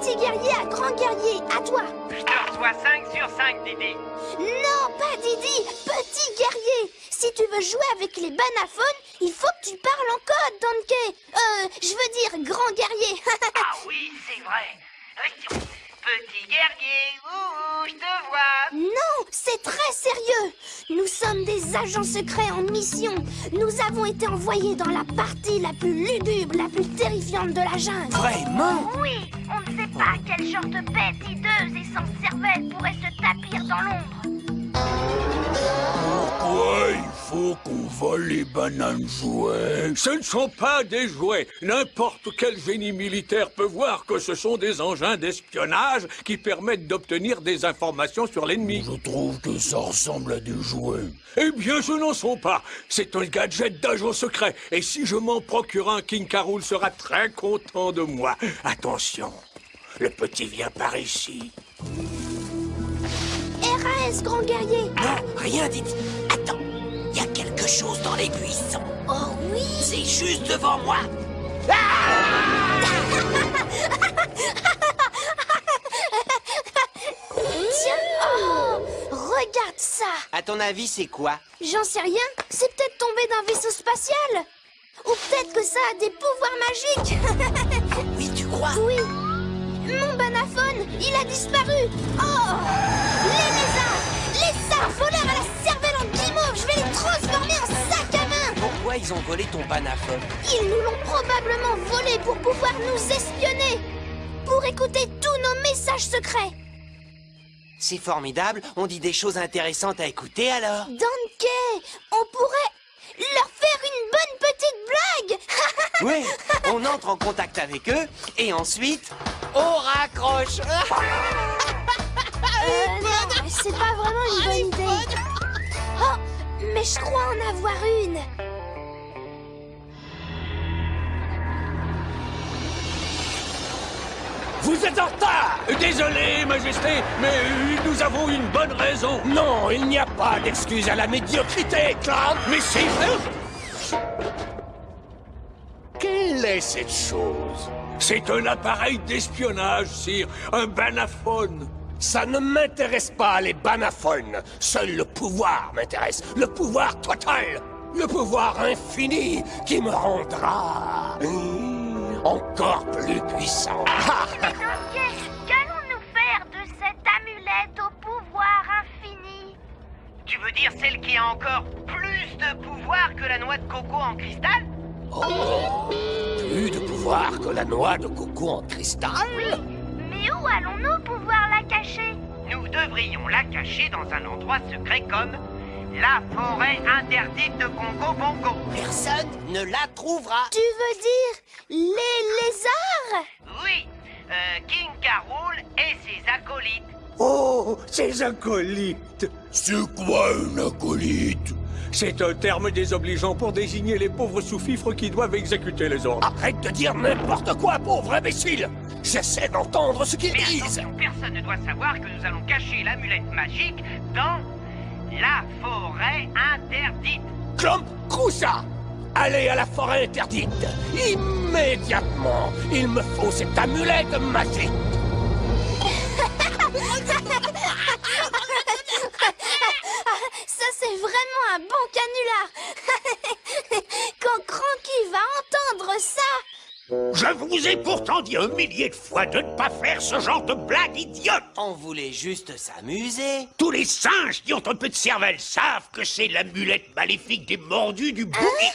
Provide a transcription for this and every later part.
petit guerrier à grand guerrier, à toi. Je te reçois 5 sur 5, Didi. Non, pas Didi, petit guerrier. Si tu veux jouer avec les banaphones, il faut que tu parles en code, Donkey. Je veux dire grand guerrier. Ah oui, c'est vrai. Petit guerrier, ouh, je te vois. Non, c'est très sérieux. Nous sommes des agents secrets en mission. Nous avons été envoyés dans la partie la plus lugubre, la plus terrifiante de la jungle. Vraiment? Oui, on ne sait pas quel genre de bête hideuse et sans cervelle pourrait se tapir dans l'ombre. Pourquoi il faut qu'on vole les bananes jouets? Ce ne sont pas des jouets. N'importe quel génie militaire peut voir que ce sont des engins d'espionnage qui permettent d'obtenir des informations sur l'ennemi. Je trouve que ça ressemble à des jouets. Eh bien, ce n'en sont pas. C'est un gadget d'agent secret. Et si je m'en procure un, King K. Rool sera très content de moi. Attention, le petit vient par ici. RAS, grand guerrier. Non, rien, Didi. Attends, il y a quelque chose dans les buissons. Oh oui. C'est juste devant moi. Tiens, oh, regarde ça. À ton avis, c'est quoi? J'en sais rien. C'est peut-être tombé d'un vaisseau spatial. Ou peut-être que ça a des pouvoirs magiques. Oui, tu crois? Oui. Mon banaphone, il a disparu. Oh, les lézards. Les sards voleurs à la cervelle en guimauve. Je vais les transformer en sac à main. Pourquoi ils ont volé ton banaphone? Ils nous l'ont probablement volé pour pouvoir nous espionner. Pour écouter tous nos messages secrets. C'est formidable, on dit des choses intéressantes à écouter alors. Donkey, on pourrait leur faire une bonne petite blague. Oui, on entre en contact avec eux et ensuite, on raccroche. Non, c'est pas vraiment une bonne idée. Oh, mais je crois en avoir une. Vous êtes en retard! Désolé, Majesté, mais nous avons une bonne raison. Non, il n'y a pas d'excuse à la médiocrité, Clown. Mais c'est vrai! Quelle est cette chose? C'est un appareil d'espionnage, sire. Un banaphone. Ça ne m'intéresse pas, les banaphones. Seul le pouvoir m'intéresse. Le pouvoir total. Le pouvoir infini qui me rendra encore plus puissant. Donkey, qu'allons-nous faire de cette amulette au pouvoir infini? Tu veux dire celle qui a encore plus de pouvoir que la noix de coco en cristal? Oh, plus de pouvoir que la noix de coco en cristal? Mais où allons-nous pouvoir la cacher? Nous devrions la cacher dans un endroit secret comme la forêt interdite de Congo Bongo. Personne ne la trouvera. Tu veux dire les lézards? Oui, King K. Rool et ses acolytes. Oh, ces acolytes! C'est quoi une acolyte? C'est un terme désobligeant pour désigner les pauvres sous-fifres qui doivent exécuter les ordres. Arrête de dire n'importe quoi, pauvre imbécile! J'essaie d'entendre ce qu'ils Mais disent! attention, personne ne doit savoir que nous allons cacher l'amulette magique dans la forêt interdite. Clump Kousa! Allez à la forêt interdite! Immédiatement! Il me faut cette amulette magique! Ça, c'est vraiment un bon canular. Quand Cranky va entendre ça... Je vous ai pourtant dit 1 millier de fois de ne pas faire ce genre de blague idiote! On voulait juste s'amuser. Tous les singes qui ont un peu de cervelle savent que c'est l'amulette maléfique des mordus du bouvier.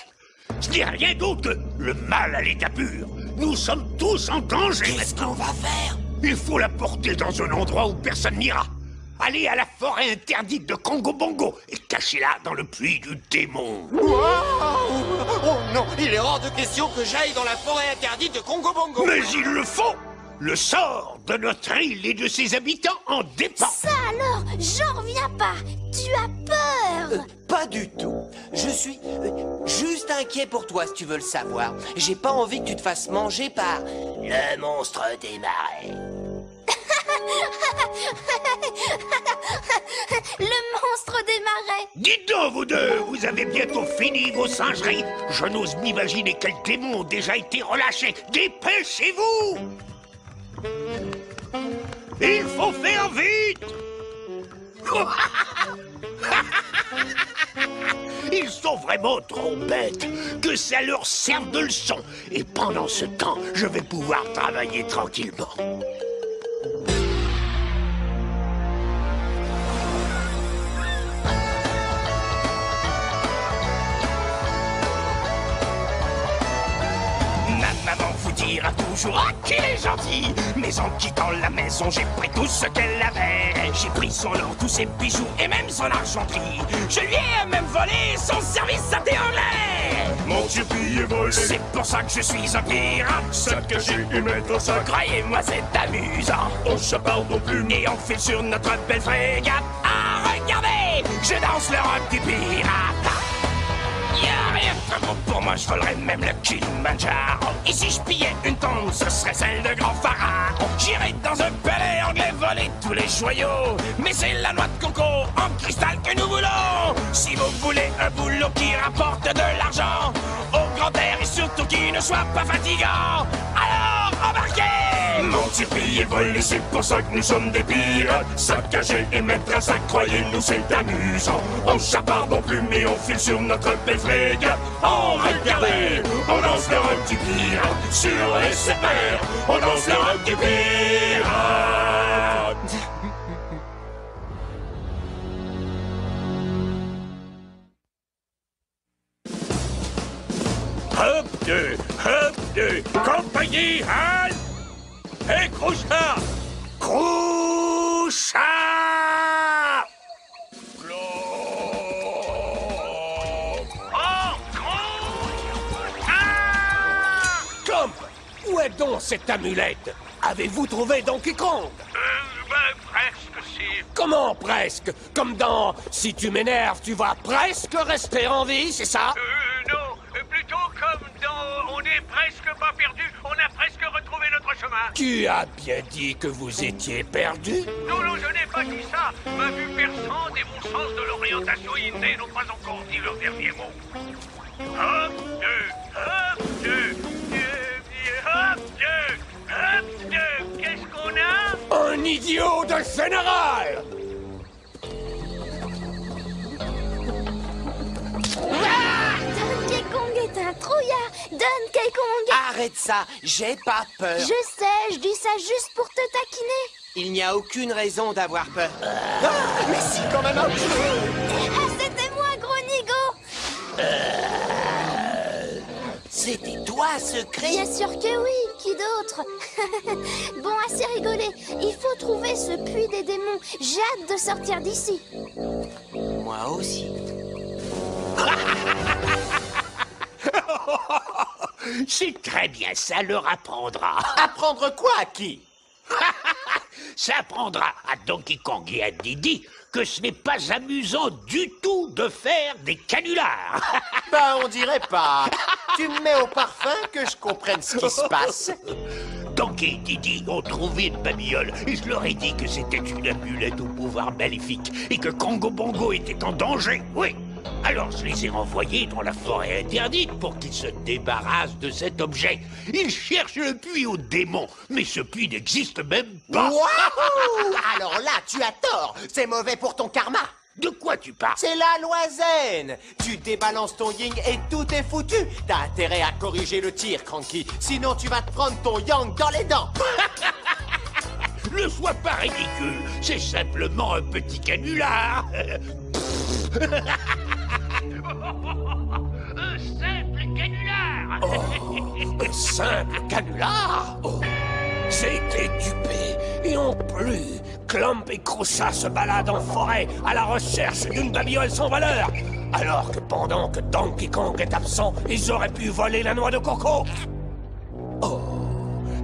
Ce n'est rien d'autre que le mal à l'état pur. Nous sommes tous en danger Qu'est-ce qu'on va faire? Il faut la porter dans un endroit où personne n'ira. Allez à la forêt interdite de Congo Bongo et cachez-la dans le puits du démon. Oh non, il est hors de question que j'aille dans la forêt interdite de Congo Bongo. Mais il le faut. Le sort de notre île et de ses habitants en dépend. Ça alors, j'en reviens pas. Tu as peur. Pas du tout. Je suis juste inquiet pour toi, si tu veux le savoir. J'ai pas envie que tu te fasses manger par le monstre des marais. Le monstre des marais. Dites donc, vous deux, vous avez bientôt fini vos singeries. Je n'ose m'imaginer quels démons ont déjà été relâchés. Dépêchez-vous! Il faut faire vite! Ils sont vraiment trop bêtes, que ça leur serve de leçon. Et pendant ce temps, je vais pouvoir travailler tranquillement. Ma maman vous dira toujours qu'il est gentil. Mais en quittant la maison, j'ai pris tout ce qu'elle avait. J'ai pris son or, tous ses bijoux et même son argenterie. Je lui ai même volé son service à thé anglais. Mon Dieu, pillé volé. C'est pour ça que je suis un pirate. Saccagé et mettre en sac. Croyez-moi, c'est amusant. On chaparde non plus. Et on file sur notre belle frégate. Ah, regardez, je danse le rock du pirate. Y'a rien de très bon pour moi, je volerais même le Kilimanjaro. Et si je pillais une tombe, ce serait celle de grand pharaon. J'irais dans un palais anglais voler tous les joyaux. Mais c'est la noix de coco en cristal que nous voulons. Si vous voulez un boulot qui rapporte de l'argent, au grand air et surtout qui ne soit pas fatigant, alors embarquez! Mentir, piller, voler, c'est pour ça que nous sommes des pirates. Saccager et mettre un sac, croyez-nous, c'est amusant. On chaparde non plus, mais on file sur notre belle frégate. Oh, regardez, on danse le rock du pirate. Sur SFR, on danse le rock du pirate. Hop deux, compagnie, halte! Hé, Crouchard! Crouchard! Clump! Où est donc cette amulette? Avez-vous trouvé Donkey Kong? Presque, si. Comment presque? Comme dans « Si tu m'énerves, tu vas presque rester en vie », c'est ça? Non, plutôt comme dans On n'est presque pas perdu, on a presque retrouvé notre chemin. Tu as bien dit que vous étiez perdu? Non, je n'ai pas dit ça. Ma vue perçante et mon sens de l'orientation innée n'ont pas encore dit leur dernier mot. Hop deux, qu'est-ce qu'on a? Un idiot de général! Donkey Kong est un trouillard. Donkey Kong. Arrête ça, j'ai pas peur. Je sais, je dis ça juste pour te taquiner. Il n'y a aucune raison d'avoir peur. Ah, mais si, quand même un peu. Ah, c'était moi, gros nigo. C'était toi, secret? Bien sûr que oui, qui d'autre? Bon, assez rigolé. Il faut trouver ce puits des démons. J'ai hâte de sortir d'ici. Moi aussi. C'est très bien, ça leur apprendra. Apprendre quoi à qui? Ça apprendra à Donkey Kong et à Didi que ce n'est pas amusant du tout de faire des canulars. Ben, on dirait pas. Tu me mets au parfum que je comprenne ce qui se passe. Donkey et Didi ont trouvé une babiole et je leur ai dit que c'était une amulette au pouvoir maléfique et que Congo Bongo était en danger, oui. Alors je les ai renvoyés dans la forêt interdite pour qu'ils se débarrassent de cet objet. Ils cherchent le puits aux démons, mais ce puits n'existe même pas. Waouh! Alors là, tu as tort. C'est mauvais pour ton karma. De quoi tu parles? C'est la loi zen. Tu débalances ton yin et tout est foutu. T'as intérêt à corriger le tir, Cranky. Sinon, tu vas te prendre ton yang dans les dents. Ne sois pas ridicule, c'est simplement un petit canular. Un simple canular. Un simple canular? Oh, j'ai été dupé. Et en plus, Clump et Crouchard se baladent en forêt à la recherche d'une babiole sans valeur. Alors que pendant que Donkey Kong est absent, ils auraient pu voler la noix de coco. Oh,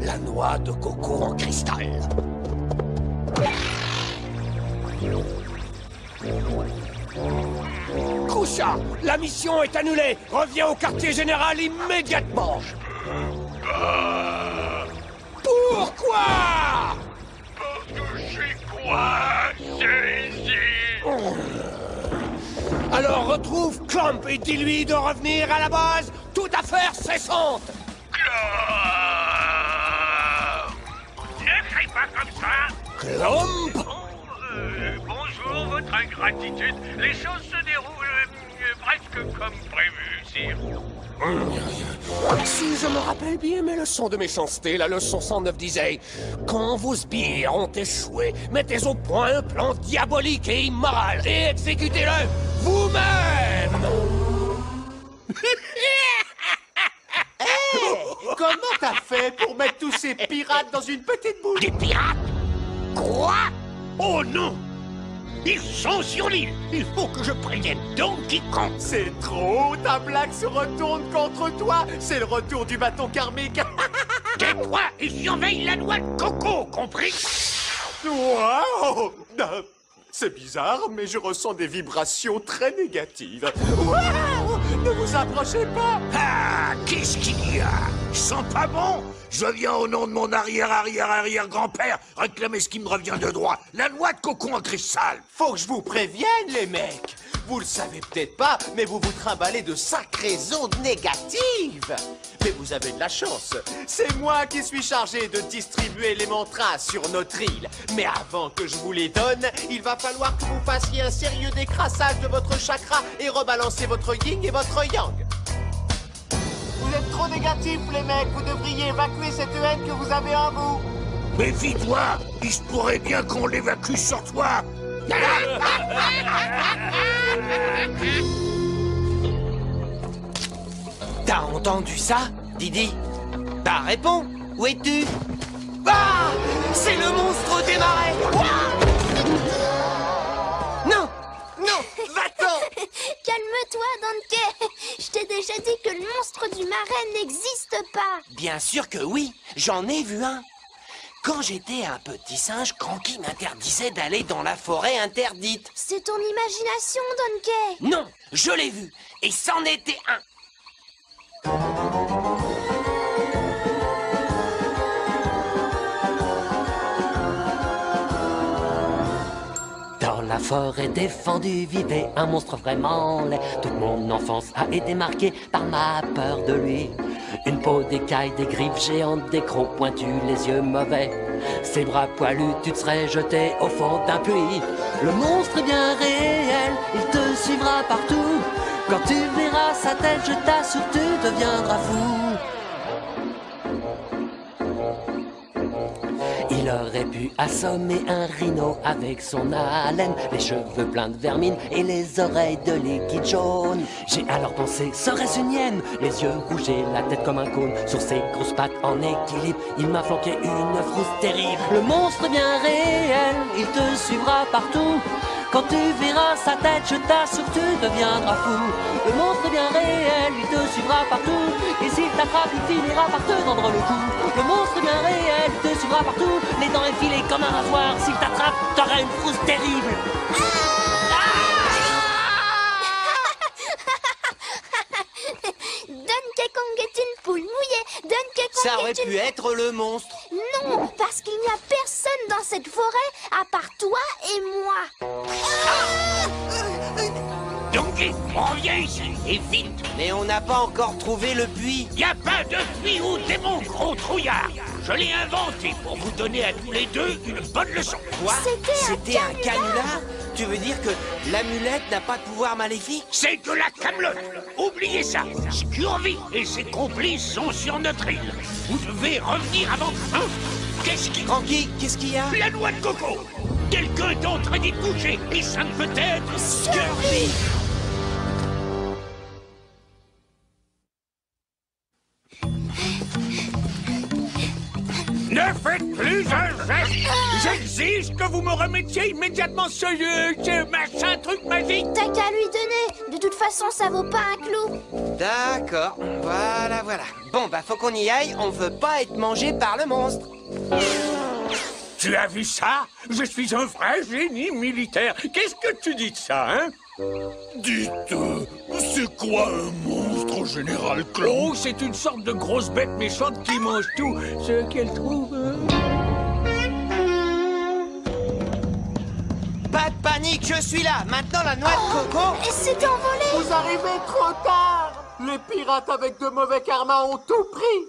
la noix de coco en cristal. Crouchard, la mission est annulée. Reviens au quartier général immédiatement. Pourquoi? Parce que j'ai coincé ici. Alors retrouve Clump et dis-lui de revenir à la base, toute affaire cessante. Ne crie pas comme ça. Klomp! Bonjour, votre ingratitude. Les choses se déroulent presque comme prévu, sire. Si je me rappelle bien mes leçons de méchanceté, la leçon 109 disait « Quand vos sbires ont échoué, mettez au point un plan diabolique et immoral et exécutez-le vous-même !» Comment t'as fait pour mettre tous ces pirates dans une petite boule? Des pirates? Quoi? Oh non! Ils sont sur l'île! Il faut que je prévienne Donkey Kong! C'est trop, ta blague se retourne contre toi. C'est le retour du bâton karmique. Tais-toi et surveille la noix de coco, compris? Waouh! C'est bizarre, mais je ressens des vibrations très négatives. Waouh! Ne vous approchez pas! Ah, qu'est-ce qu'il y a? Je sens pas bon. Je viens au nom de mon arrière-arrière-arrière-grand-père réclamer ce qui me revient de droit. La noix de coco en cristal. Faut que je vous prévienne, les mecs! Vous le savez peut-être pas, mais vous vous trimballez de sacrées ondes négatives! Mais vous avez de la chance. C'est moi qui suis chargé de distribuer les mantras sur notre île. Mais avant que je vous les donne, il va falloir que vous fassiez un sérieux décrassage de votre chakra et rebalancer votre yin et votre yang. Vous êtes trop négatifs, les mecs. Vous devriez évacuer cette haine que vous avez en vous. Méfie-toi. Il se pourrait bien qu'on l'évacue sur toi. T'as entendu ça, Didi? Bah réponds, où es-tu? Ah! C'est le monstre des marais! Non! Non! Va-t'en! Calme-toi, Donkey. Je t'ai déjà dit que le monstre du marais n'existe pas. Bien sûr que oui, j'en ai vu un. Quand j'étais un petit singe, Cranky m'interdisait d'aller dans la forêt interdite. C'est ton imagination, Donkey. Non, je l'ai vu, et c'en était un. Dans la forêt défendue vivait un monstre vraiment laid. Toute mon enfance a été marquée par ma peur de lui. Une peau d'écaille, des griffes géantes, des crocs pointus, les yeux mauvais. Ses bras poilus, tu te serais jeté au fond d'un puits. Le monstre est bien réel, il te suivra partout. Quand tu verras sa tête, je t'assure, tu deviendras fou. Il aurait pu assommer un rhino avec son haleine, les cheveux pleins de vermine et les oreilles de liquide jaune. J'ai alors pensé, serait-ce une hyène? Les yeux rouges et la tête comme un cône, sur ses grosses pattes en équilibre, il m'a flanqué une frousse terrible. Le monstre est bien réel, il te suivra partout. Quand tu verras sa tête, je t'assure, tu deviendras fou. Le monstre est bien réel, il te suivra partout. Et s'il t'attrape, il finira par te tendre le cou. Le monstre est bien réel, il te suivra partout. Les dents effilées comme un rasoir, s'il t'attrape, t'auras une frousse terrible. Donkey Kong est une poule mouillée. Donkey Kong Ça aurait est une... pu être le monstre. Non, parce qu'il n'y a personne dans cette forêt à part toi et moi. Donkey, reviens ici, et vite! Mais on n'a pas encore trouvé le puits. Y a pas de tuyau, démon, gros trouillard! Je l'ai inventé pour vous donner à tous les deux une bonne leçon. Quoi? C'était un canular? Tu veux dire que l'amulette n'a pas de pouvoir maléfique? C'est de la camelote! Oubliez ça! Scurvy et ses complices sont sur notre île. Vous devez revenir avant... Hein? Qu'est-ce qui... Cranky, qu'est-ce qu'il y a? La noix de coco! Quelqu'un est en train d'y toucher, et ça ne peut être... Scurvy! Ne faites plus un geste! J'exige que vous me remettiez immédiatement ce machin truc magique! T'as qu'à lui donner. De toute façon, ça vaut pas un clou. D'accord, voilà. Bon, bah faut qu'on y aille, on veut pas être mangé par le monstre. Tu as vu ça? Je suis un vrai génie militaire. Qu'est-ce que tu dis de ça, hein? Dites, c'est quoi un monstre, général Klomp? Oh, c'est une sorte de grosse bête méchante qui mange tout ce qu'elle trouve. Pas de panique, je suis là. Maintenant, la noix de coco... Et c'est envolé. Vous arrivez trop tard. Les pirates avec de mauvais karma ont tout pris.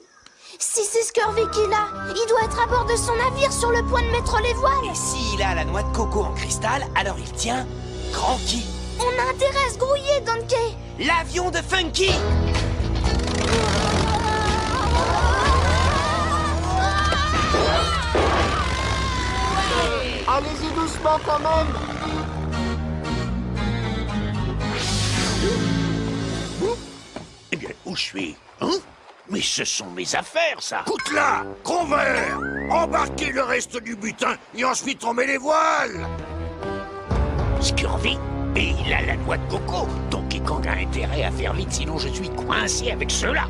Si c'est Scurvy qui l'a, il doit être à bord de son navire sur le point de mettre les voiles. Et s'il a la noix de coco en cristal, alors il tient Cranky, On a intérêt à se grouiller, Donkey. l'avion de Funky. Allez-y doucement quand même. Eh bien, où je suis? Hein? Mais ce sont mes affaires, ça. Écoute-là, Convert, embarquez le reste du butin et ensuite on met les voiles. Scurvy, et il a la noix de coco. Donkey Kong a intérêt à faire vite, sinon je suis coincé avec ceux-là.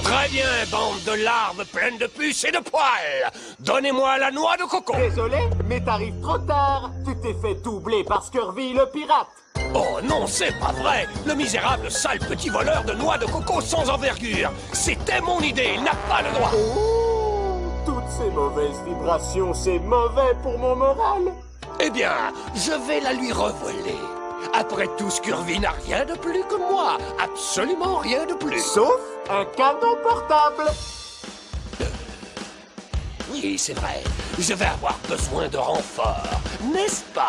Très bien, bande de larves pleines de puces et de poils. Donnez-moi la noix de coco. Désolé, mais t'arrives trop tard. Tu t'es fait doubler par Scurvy le pirate. Oh non, c'est pas vrai. Le misérable sale petit voleur de noix de coco sans envergure. C'était mon idée, il n'a pas le droit. Oh, toutes ces mauvaises vibrations, c'est mauvais pour mon moral. Eh bien, je vais la lui revoler. Après tout, Scurvy n'a rien de plus que moi. Absolument rien de plus. Sauf un canon portable. Oui, c'est vrai. Je vais avoir besoin de renfort, n'est-ce pas?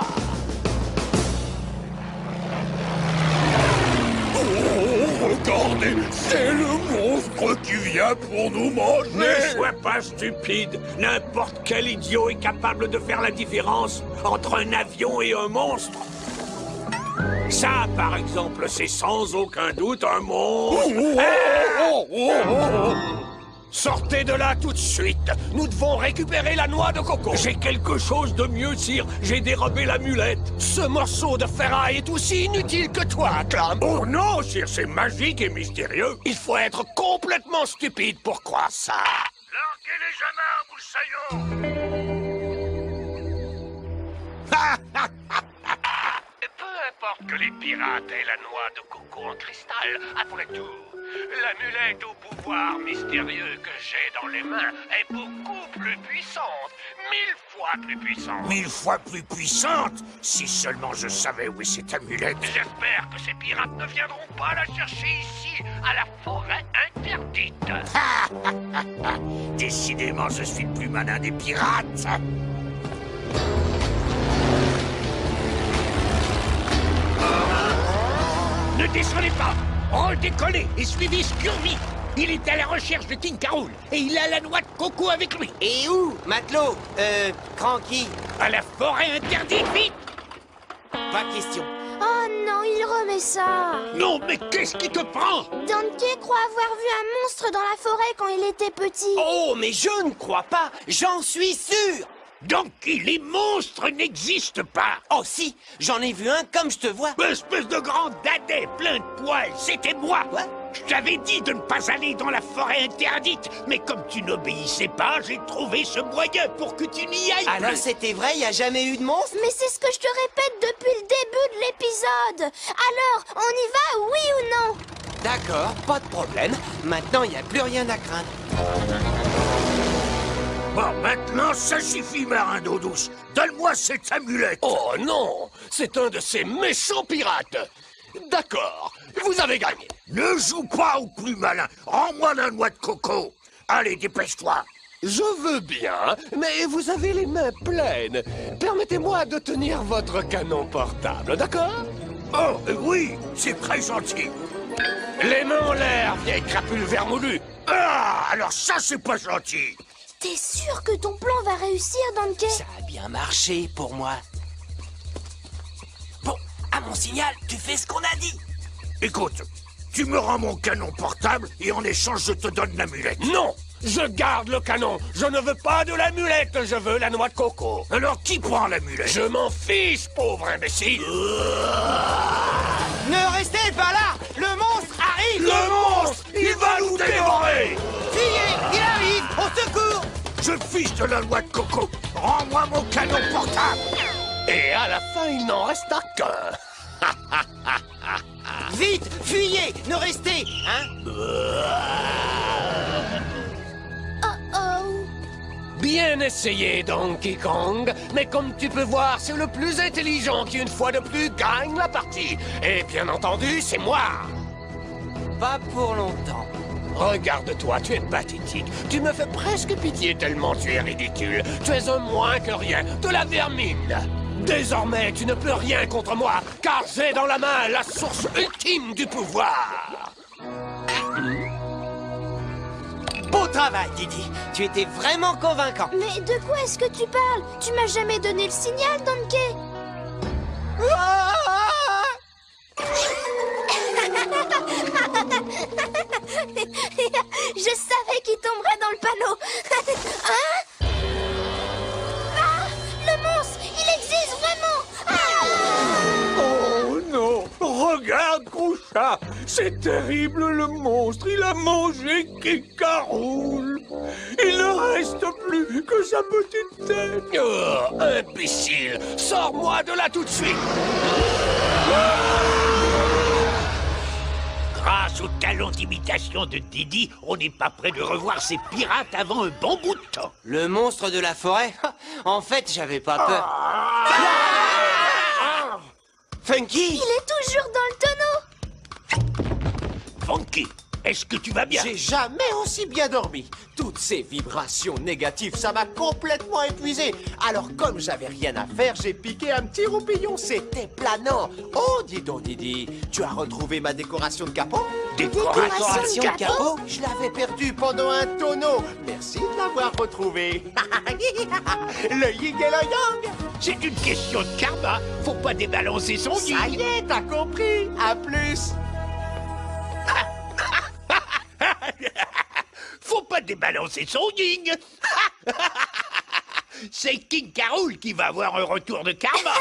Oh, regardez, c'est le monstre qui vient pour nous manger. Ne sois pas stupide. N'importe quel idiot est capable de faire la différence entre un avion et un monstre. Ça, par exemple, c'est sans aucun doute un monstre. Sortez de là tout de suite. Nous devons récupérer la noix de coco. J'ai quelque chose de mieux, sire. J'ai dérobé l'amulette. Ce morceau de ferraille est aussi inutile que toi, Clam. Oh non, sire, c'est magique et mystérieux. Il faut être complètement stupide pour croire ça. Larguez les amarres, Peu importe que les pirates aient la noix de coco en cristal, après tout, l'amulette au pouvoir mystérieux que j'ai dans les mains est beaucoup plus puissante, 1000 fois plus puissante. 1000 fois plus puissante. Si seulement je savais où est cette amulette. J'espère que ces pirates ne viendront pas la chercher ici, à la forêt interdite. Décidément, je suis le plus malin des pirates. Ne descendez pas! Redécollez et suivez Scurvy! Il est à la recherche de King Carol et il a la noix de coco avec lui! Et où, matelot? Cranky? À la forêt interdite, vite! Pas question. Oh non, il remet ça. Non, mais qu'est-ce qui te prend? Donkey croit avoir vu un monstre dans la forêt quand il était petit. Oh, mais je ne crois pas. J'en suis sûr. Donc, les monstres n'existent pas! Oh si, j'en ai vu un comme je te vois. Espèce de grand dadais plein de poils, c'était moi! Quoi? Je t'avais dit de ne pas aller dans la forêt interdite, mais comme tu n'obéissais pas, j'ai trouvé ce moyen pour que tu n'y ailles Alors plus. c'était vrai, il n'y a jamais eu de monstre? Mais c'est ce que je te répète depuis le début de l'épisode. Alors, on y va, oui ou non? D'accord, pas de problème. Maintenant, il n'y a plus rien à craindre. Bon, maintenant, ça suffit, marin d'eau douce. Donne-moi cette amulette. Oh non, c'est un de ces méchants pirates. D'accord, vous avez gagné. Ne joue pas au plus malin. Rends-moi la noix de coco. Allez, dépêche-toi. Je veux bien, mais vous avez les mains pleines. Permettez-moi de tenir votre canon portable, d'accord? Oh, oui, c'est très gentil. Les mains en l'air, vieille crapule vermoulue. Ah, alors ça, c'est pas gentil. T'es sûr que ton plan va réussir, Donkey? Ça a bien marché pour moi. Bon, à mon signal, tu fais ce qu'on a dit. Écoute, tu me rends mon canon portable et en échange, je te donne l'amulette. Non, je garde le canon. Je ne veux pas de l'amulette, je veux la noix de coco. Alors, qui prend l'amulette? Je m'en fiche, pauvre imbécile. Ne restez pas là. Le monstre arrive. Le monstre, il va nous dévorer. Fuyez, il arrive. Au secours. Je fiche de la noix de coco. Rends-moi mon canon portable. Et à la fin, il n'en resta qu'un. Vite, fuyez. Ne restez, hein? Oh. Bien essayé, Donkey Kong. Mais comme tu peux voir, c'est le plus intelligent qui, une fois de plus, gagne la partie. Et bien entendu, c'est moi. Pas pour longtemps. Regarde-toi, tu es pathétique. Tu me fais presque pitié tellement tu es ridicule. Tu es un moins que rien, de la vermine. Désormais, tu ne peux rien contre moi, car j'ai dans la main la source ultime du pouvoir. Beau travail, Didi. Tu étais vraiment convaincant. Mais de quoi est-ce que tu parles? Tu m'as jamais donné le signal, Donkey. Je savais qu'il tomberait dans le panneau. Hein? Ah, le monstre, il existe vraiment. Oh non! Regarde, Groucha! C'est terrible, le monstre! Il a mangé King Caroul! Il ne reste plus que sa petite tête! Oh, imbécile! Sors-moi de là tout de suite! Grâce au talent d'imitation de Didi, on n'est pas prêt de revoir ces pirates avant un bon bout de temps. Le monstre de la forêt? En fait, j'avais pas peur. Funky! Il est toujours dans le tonneau. Funky, est-ce que tu vas bien? J'ai jamais aussi bien dormi. Toutes ces vibrations négatives, ça m'a complètement épuisé. Alors, comme j'avais rien à faire, j'ai piqué un petit roupillon. C'était planant. Oh, dis donc, Didi, tu as retrouvé ma décoration de capot? Décoration de capot? Je l'avais perdue pendant un tonneau. Merci de l'avoir retrouvée. Le yin et le yang. C'est une question de karma. Faut pas débalancer son Ça y yin. est, t'as compris. À plus. Faut pas débalancer son yin. C'est King Caroul qui va avoir un retour de karma.